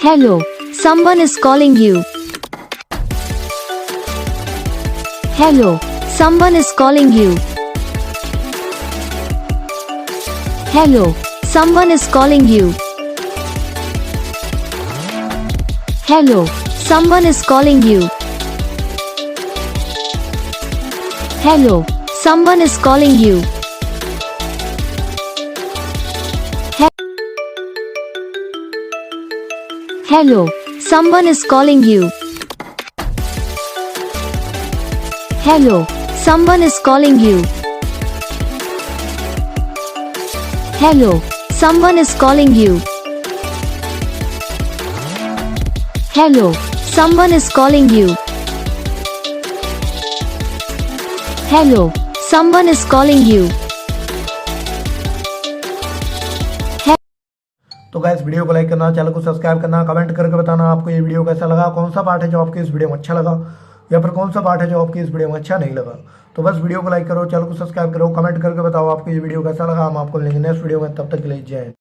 Hello, someone is calling you. Hello, someone is calling you. Hello, someone is calling you. Hello, someone is calling you. Hello, someone is calling you. Hello, someone is calling you. Hello, someone is calling you. Hello, someone is calling you. Hello, someone is calling you. Hello, someone is calling you. तो guys video को like करना, channel को subscribe करना, comment करके बताना आपको ये video कैसा लगा, कौन सा पार्ट है जो आपको इस वीडियो में अच्छा लगा या फिर कौन सा पार्ट है जो आपको इस वीडियो में अच्छा नहीं लगा। तो बस वीडियो को लाइक करो, चैनल को सब्सक्राइब करो, कमेंट करके बताओ आपको ये वीडियो कैसा लगा। हम आपको मिलेंगे नेक्स्ट वीडियो में, तब तक के लिए जय हिंद।